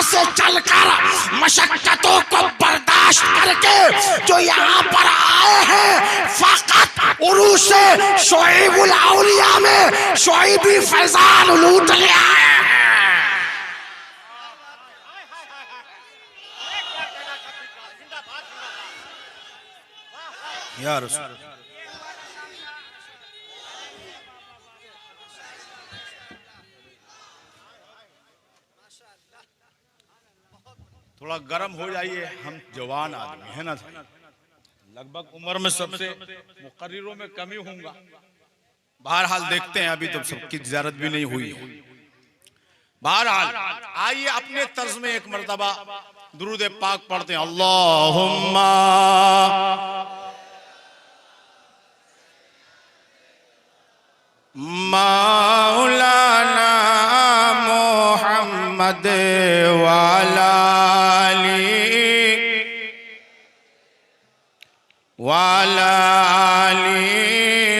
से चलकर मशक्कतों को बर्दाश्त करके जो यहाँ पर आए हैं, फकत उरूस शोएबुल औलिया में शोएबी फैजान लूट ले आए हैं। या रसूल थोड़ा गर्म हो जाइए, हम जवान आदमी है ना, लगभग उम्र में सबसे मुकर्रिरों में कमी होगा। बहरहाल देखते हैं, अभी तो सबकी ज़ियारत भी नहीं हुई है। बहरहाल आइए अपने तर्ज में एक मर्तबा दुरूद पाक पढ़ते हैं। अल्लाहुम्मा मौलाना मोहम्मद वाला वाली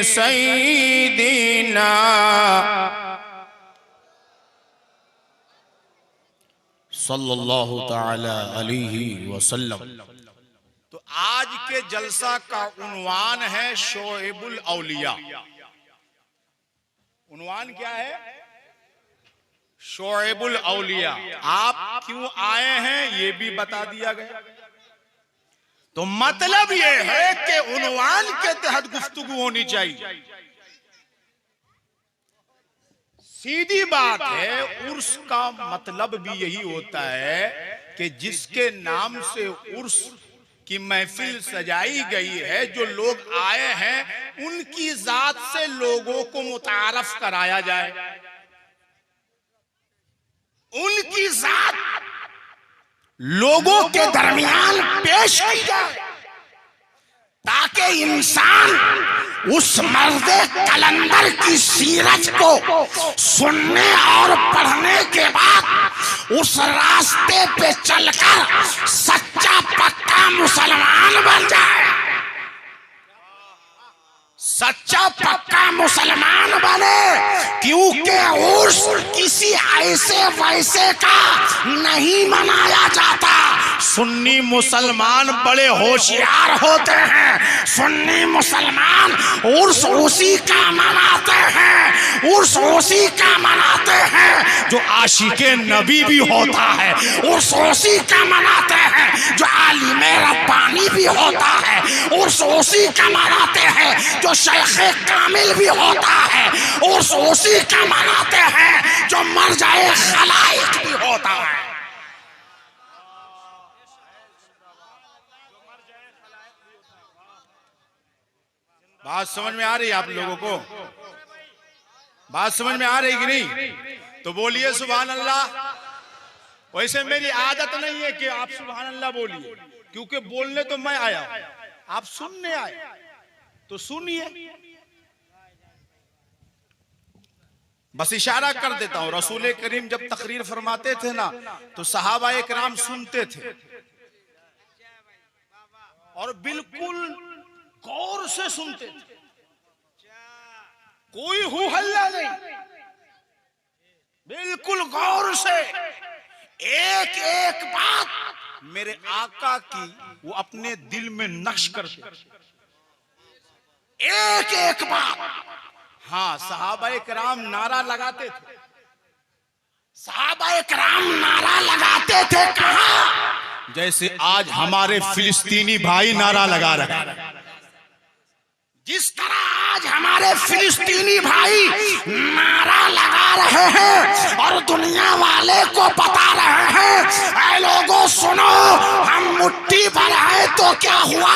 सईदीना सल्लल्लाहु ताला अलैहि वसल्लम। तो आज के जलसा का उन्वान है शोएबुल औलिया। उन्वान क्या है? शोएबुल औलिया। आप क्यों आए हैं ये भी बता दिया गया। तो मतलब ये है कि उन्वान के तहत गुफ्तगू होनी चाहिए। सीधी बात है, उर्स का मतलब भी यही होता है कि जिसके नाम से उर्स की महफिल सजाई गई है, जो लोग आए हैं उनकी जात से लोगों को मुतारफ कराया जाए, उनकी जात लोगों के दरमियान पेश की जाए, ताकि इंसान उस मर्दे कलंदर की सीरत को सुनने और पढ़ने के बाद उस रास्ते पे चलकर सच्चा पक्का मुसलमान बन जाए, सच्चा पक्का मुसलमान बने। क्योंकि उर्स किसी ऐसे वैसे का नहीं मनाया जाता। सुन्नी मुसलमान बड़े होशियार होते हैं। सुन्नी मुसलमान उर्स उसी का मनाते हैं, उर्स उसी का मनाते हैं जो आशिके नबी भी होता है, उर्स उसी का मनाते हैं जो आलिमे रब्बानी भी होता है, उर्स उसी का मनाते हैं जो शेखे कामिल भी होता है, उर्स उसी का मनाते हैं जो मरजाए खलाइक भी होता है। बात समझ में आ रही है आप लोगों को? बात समझ में आ रही कि नहीं? तो बोलिए सुभान अल्लाह। वैसे मेरी आदत नहीं है कि आप सुभान अल्लाह बोलिए, क्योंकि बोलने तो मैं आया, आप सुनने आए, तो सुनिए। बस इशारा कर देता हूं, रसूल करीम जब तकरीर फरमाते थे ना, तो सहाबा इकराम सुनते थे और बिल्कुल गौर से सुनते थे, कोई हु हल्ला नहीं, बिल्कुल गौर से एक एक बात मेरे आका की वो अपने दिल में नक्श करते, एक एक बात। हाँ, सहाबाए किराम नारा लगाते थे, सहाबाए किराम नारा लगाते थे। कहाँ? जैसे आज हमारे फिलिस्तीनी भाई नारा लगा रहे हैं, जिस तरह आज हमारे फिलिस्तीनी भाई नारा लगा रहे हैं और दुनिया वाले को बता रहे हैं, ऐ लोगों सुनो, हम मुट्ठी भर है तो क्या हुआ,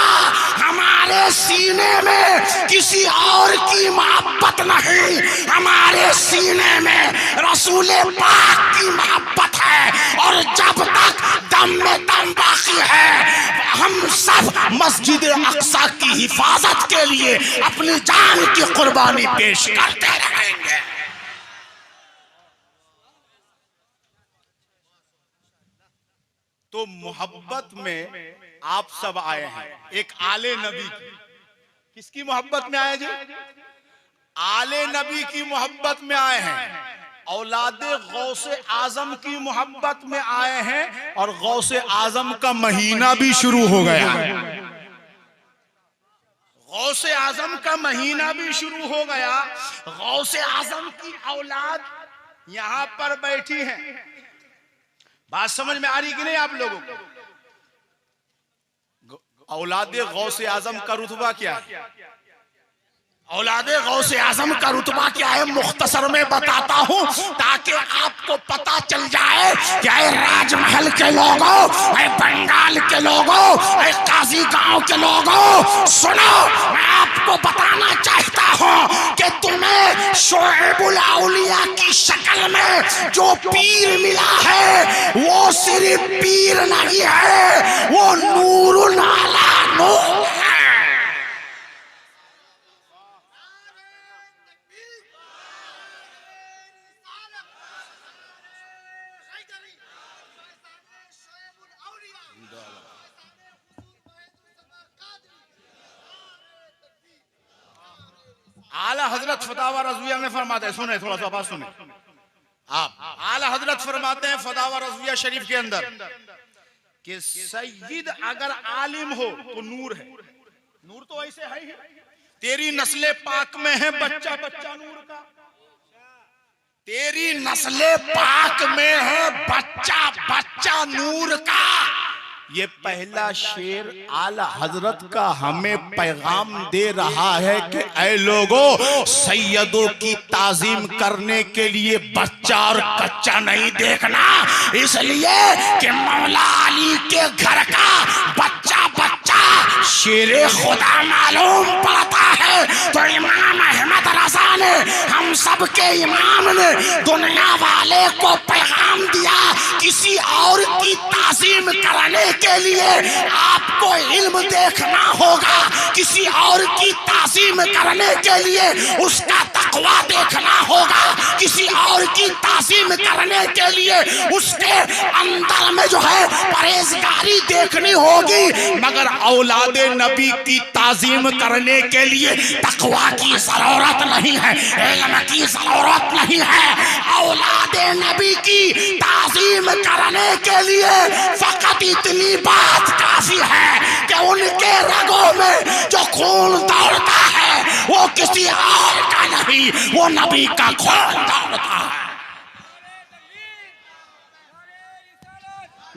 हमारे सीने में किसी और की मोहब्बत नहीं, हमारे सीने में रसूल पाक की मोहब्बत है। और जब तक दम में दम बाकी है, हम सब मस्जिद अक्सा की हिफाजत के लिए अपनी जान की कुर्बानी पेश करते रहेंगे। तो मोहब्बत में आप सब आए हैं, एक आले नबी की। किसकी मोहब्बत में आए जी? आले नबी की मोहब्बत में आए हैं। औलादे गौसे आजम की मोहब्बत में आए हैं और गौसे आजम का महीना भी शुरू हो गया। गौसे आजम का महीना भी शुरू हो गया। गौसे आजम की औलाद यहां पर बैठी है। बात समझ में आ रही कि नहीं आप लोगों को? औलादे गौसे आजम का रुतबा क्या है? औलादे गौसे आजम का रुतबा क्या है मुख्तसर में बताता हूँ ताकि आपको पता चल जाए कि राजमहल के लोगों, बंगाल के लोगों, काजी गांव के लोगों, सुनो, मैं आपको बताना चाहता हूँ कि तुम्हें शोएबुल औलिया की शक्ल में जो पीर मिला है वो सिर्फ पीर नहीं है, वो नूरुन अला नूर है। आला हजरत फतावा रज़विया में फरमाते हैं, सुने थोड़ा सा बात सुने आप। आला हजरत फरमाते हैं फतावा रज़विया शरीफ के अंदर कि सय्यद अगर आलिम हो तो नूर है। नूर तो ऐसे है ही, तेरी नस्ले पाक में है बच्चा बच्चा नूर का। तेरी नस्ले पाक में है बच्चा बच्चा नूर का। ये पहला शेर आला हजरत का हमें पैगाम दे रहा है कि ऐ लोगों, सैयदों की ताजीम करने के लिए बच्चा और कच्चा नहीं देखना, इसलिए कि मौला अली के घर का बच्चा बच्चा शेरे खुदा मालूम पड़ता है। तो इमाम अहमद रज़ा ने, हम सब के इमाम ने दुनिया वाले को पैगाम दिया, किसी और की ताजीम करने के लिए आपको इल्म देखना होगा, किसी और की ताजीम करने के लिए उसका तकवा देखना होगा, किसी और की ताजीम करने के लिए उसके अंदर में जो है परहेजगारी देखनी होगी। मगर औलादे नबी की ताजीम करने के लिए तकवा की जरूरत नहीं है, इल्म की जरूरत नहीं है। औलादे नबी की ताजीम करने के लिए फकत इतनी बात काफी है कि उनके रगों में जो खून दौड़ता है वो किसी और का नहीं, वो नबी का खून दौड़ता है।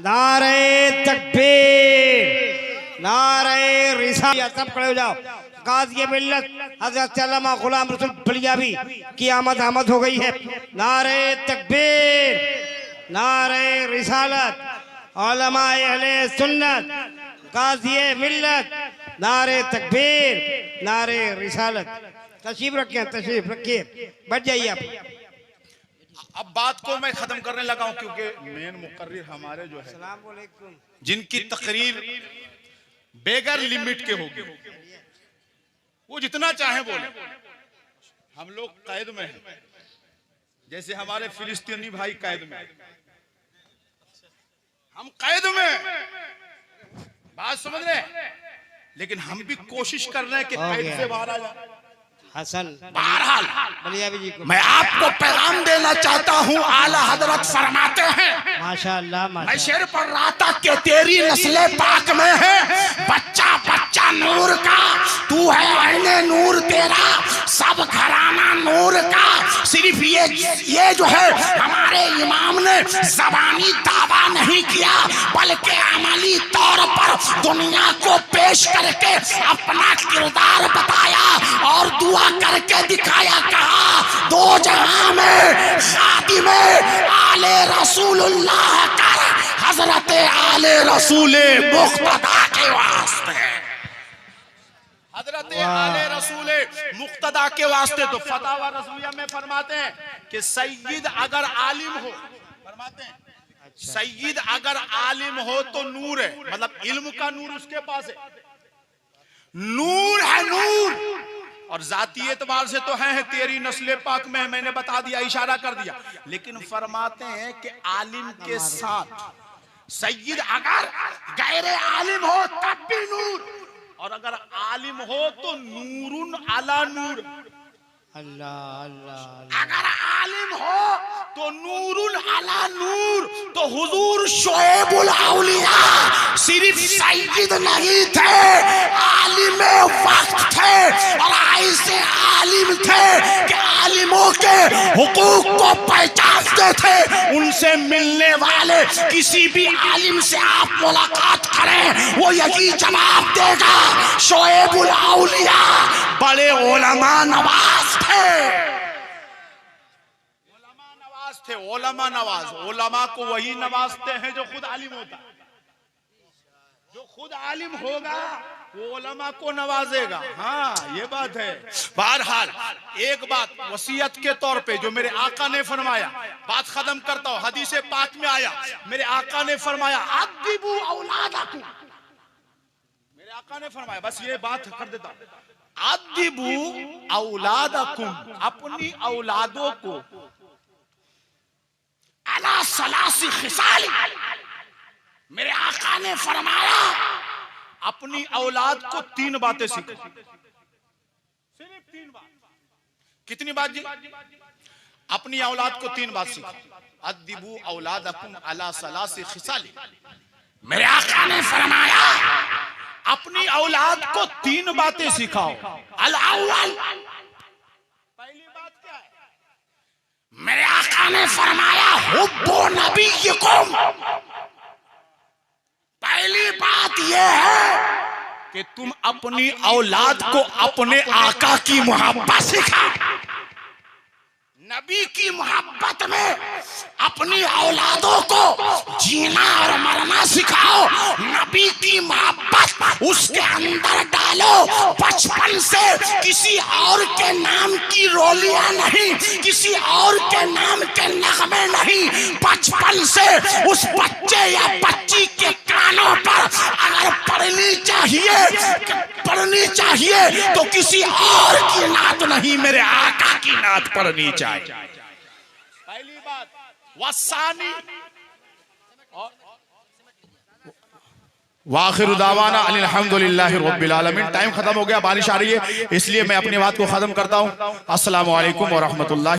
नारे तकबीर, नारे रिसालत, सब खड़े हो जाओ। गाज़ी मिल्लत हज़रत अल्लामा गुलाम रसूल बलियावी की आमद हो गई है। नारे तकबीर, नारे रिसालत, उलमा अहले सुन्नत, गाज़ी मिल्लत, नारे तकबीर, नारे रिसालत। तशरीफ रखिए, तशरीफ रखिए, बैठ जाइए आप। अब बात को मैं खत्म करने लगा हूं क्योंकि मेन मुकर्रिर हमारे जो है जिनकी तकरीर बेगर लिमिट के होगी, वो जितना चाहे बोले। हम लोग कैद में हैं, जैसे हमारे फिलिस्तीनी भाई कैद में, हम कैद में, बात समझ रहे हैं, लेकिन हम भी कोशिश कर रहे हैं कि कैद से बाहर आ जाए। हसन बहरहाल बलियावी जी को मैं आपको पैगाम देना चाहता हूँ, आला हजरत फरमाते हैं, माशाअल्लाह मैं शेर पढ़ रहा था कि तेरी नस्ले पाक में है बच्चा बच्चा नूर का, तू है आईने नूर, तेरा सब घराना नूर का। सिर्फ ये जो है हमारे इमाम ने जबानी दावा नहीं किया, बल्कि अमली तौर पर दुनिया को पेश करके अपना किरदार बताया और दुआ करके दिखाया। कहा दो जहां में खादिमे आले रसूलुल्लाह कर, हजरत आले रसूल मुक्तदा के वास्ते, हजरत आले रसूल मुक्तदा के वास्ते। तो फतावा रज़विया में फरमाते हैं कि सय्यद अगर आलिम हो, फरमाते हैं सय्यद अगर आलिम हो तो नूर है, मतलब इल्म का नूर उसके पास है, नूर है नूर। और जाती एतबार से तो है तेरी नस्ले पाक में, मैंने बता दिया, इशारा कर दिया। लेकिन फरमाते हैं कि आलिम के साथ सय्यद अगर गैर आलिम हो तब भी नूर, और अगर आलिम हो तो नूरुन अला नूर, अल्लाह अल्लाह। अगर आलिम हो तो नूरुल अला नूर, तो हुजूर शोएबुल औलिया सिर्फ सैयद नहीं थे, आलिम वक्त थे, और ऐसे आलिम थे कि आलिमों के हुकूक को पहचानते थे। उनसे मिलने वाले किसी भी आलिम से आप मुलाकात करें, वो यही जवाब देगा, शोएबुल औलिया बड़े उलमा नवाज थे। थे ओलमा नवाज। ओलमा को वही नवाजते हैं जो खुद आलिम होता है। जो खुद आलिम होगा वो ओलमा को नवाजेगा। हाँ, ये बात है। बहरहाल एक बात वसीयत के तौर पे जो मेरे आका ने फरमाया, बात खत्म करता हूँ। हदीस पाक में आया, मेरे आका ने फरमाया अद्दिबू औलादकुम। मेरे आका ने फरमाया, बस ये बात कर देता हूँ, अद्दिबू औलादकुम, अपनी औलादों को अला सलासी खिसाल। मेरे आका ने फरमाया अपनी औलाद को 3 बातें सिखाओ, सिर्फ 3 बात। कितनी बात जी? अपनी औलाद को 3 बात सिखाओ। अद्दिबू औलादकुम अला सलासी खिसाल। मेरे आका ने फरमाया अपनी औलाद को 3 बातें सिखाओ। अल अव्वल, पहली बात क्या है? मेरे आका ने फरमाया हुब्बु नबीयकुम। पहली बात यह है कि तुम अपनी औलाद को अपने आका की मोहब्बत सिखाओ। नबी की मोहब्बत में अपनी औलादों को जीना और मरना सिखाओ। नबी की मोहब्बत उसके अंदर डालो। बचपन से किसी और के नाम की रोलियां नहीं, किसी और के नाम के नगमे नहीं। बचपन से उस बच्चे या बच्ची के कानों पर अगर पढ़नी चाहिए तो किसी और की नात नहीं, मेरे आका की नात पढ़नी चाहिए। पहली बात। वसानी वाखिर दावाना अल्हम्दुलिल्लाहि रब्बिल आलमीन। टाइम खत्म हो गया, बारिश आ रही है, इसलिए मैं अपनी बात को खत्म करता हूँ। अस्सलामु अलैकुम व रहमतुल्लाह।